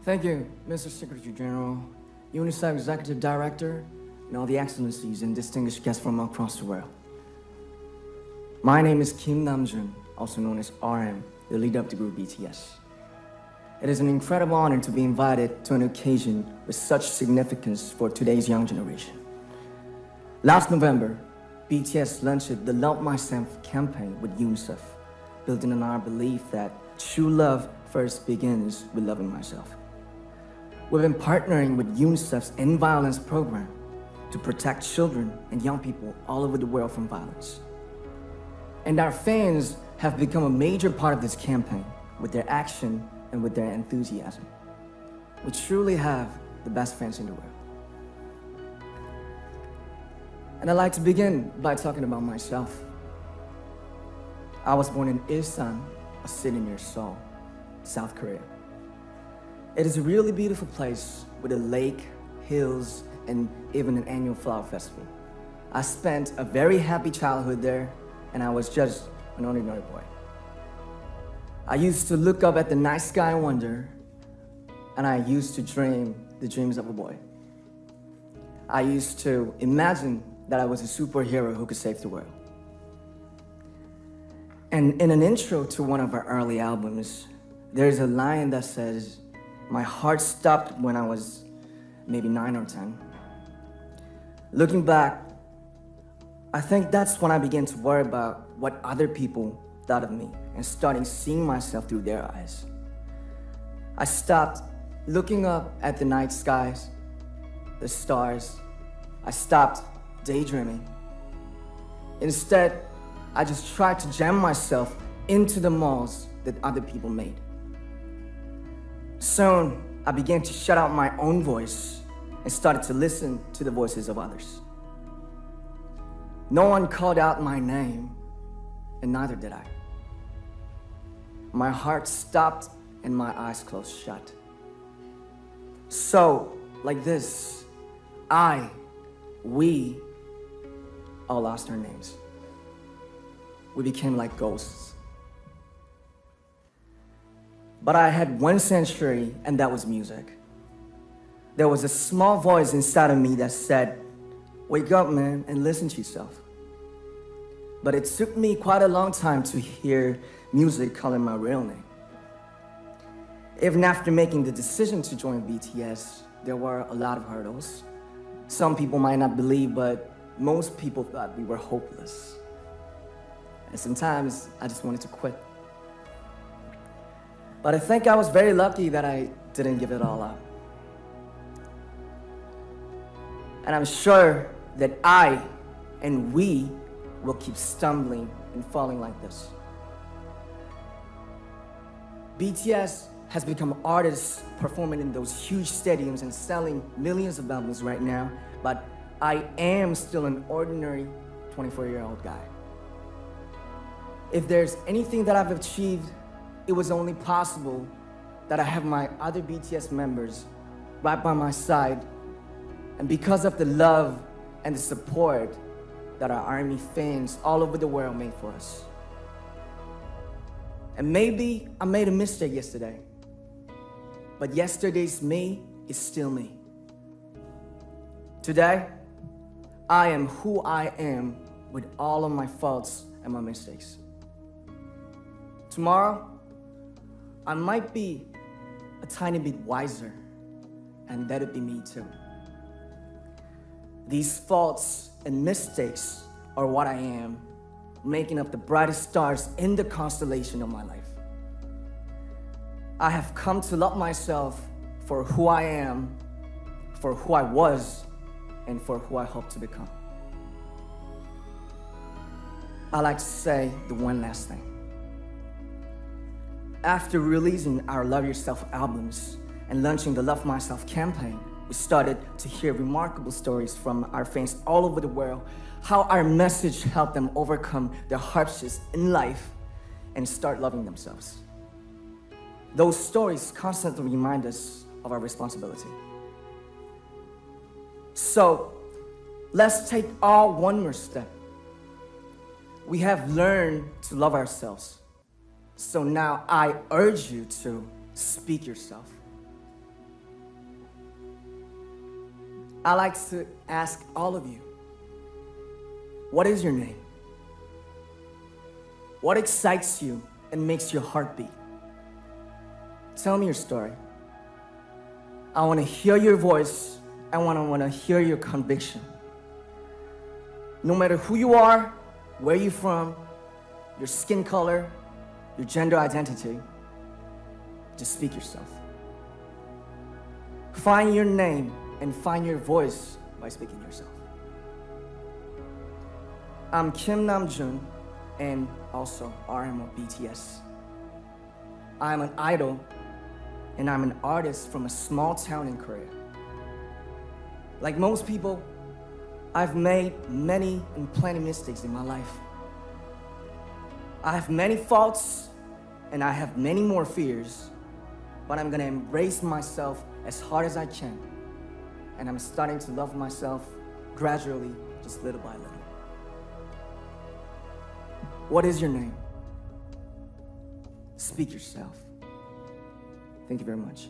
Thank you, Mr. Secretary General, UNICEF Executive Director, and all the excellencies and distinguished guests from across the world. My name is Kim Namjoon, also known as RM, the leader of the group BTS. It is an incredible honor to be invited to an occasion with such significance for today's young generation. Last November, BTS launched the Love Myself campaign with UNICEF, building on our belief that true love first begins with loving myself. We've been partnering with UNICEF's End Violence program to protect children and young people all over the world from violence. And our fans have become a major part of this campaign with their action and with their enthusiasm. We truly have the best fans in the world. And I'd like to begin by talking about myself. I was born in Ilsan, a city near Seoul, South Korea. It is a really beautiful place with a lake, hills, and even an annual flower festival. I spent a very happy childhood there, and I was just an ordinary boy. I used to look up at the night sky and wonder, and I used to dream the dreams of a boy. I used to imagine that I was a superhero who could save the world. And in an intro to one of our early albums, there's a line that says, "My heart stopped when I was maybe 9 or 10. Looking back, I think that's when I began to worry about what other people thought of me and starting seeing myself through their eyes. I stopped looking up at the night skies, the stars. I stopped daydreaming. Instead, I just tried to jam myself into the malls that other people made. Soon, I began to shut out my own voice and started to listen to the voices of others. No one called out my name, and neither did I. My heart stopped and my eyes closed shut. So, like this, we all lost our names. We became like ghosts. But I had one sanctuary, and that was music. There was a small voice inside of me that said, "Wake up, man, and listen to yourself." But it took me quite a long time to hear music calling my real name. Even after making the decision to join BTS, there were a lot of hurdles. Some people might not believe, but most people thought we were hopeless. And sometimes I just wanted to quit. But I think I was very lucky that I didn't give it all up. And I'm sure that I and we will keep stumbling and falling like this. BTS has become artists performing in those huge stadiums and selling millions of albums right now, but I am still an ordinary 24-year-old guy. If there's anything that I've achieved, it was only possible that I have my other BTS members right by my side, and because of the love and the support that our ARMY fans all over the world made for us. And maybe I made a mistake yesterday, but yesterday's me is still me. Today, I am who I am with all of my faults and my mistakes. Tomorrow, I might be a tiny bit wiser, and that'd be me too. These faults and mistakes are what I am, making up the brightest stars in the constellation of my life. I have come to love myself for who I am, for who I was, and for who I hope to become. I'd like to say the one last thing. After releasing our Love Yourself albums and launching the Love Myself campaign, we started to hear remarkable stories from our fans all over the world, how our message helped them overcome their hardships in life and start loving themselves. Those stories constantly remind us of our responsibility. So, let's take all one more step. We have learned to love ourselves. So now I urge you to speak yourself. I like to ask all of you, what is your name? What excites you and makes your heart beat? Tell me your story. I want to hear your voice. I want to hear your conviction. No matter who you are, where you're from, your skin color, your gender identity, just speak yourself. Find your name and find your voice by speaking yourself. I'm Kim Namjoon and also RM of BTS. I'm an idol and I'm an artist from a small town in Korea. Like most people, I've made many and plenty mistakes in my life. I have many faults and I have many more fears, but I'm gonna embrace myself as hard as I can. And I'm starting to love myself gradually, just little by little. What is your name? Speak yourself. Thank you very much.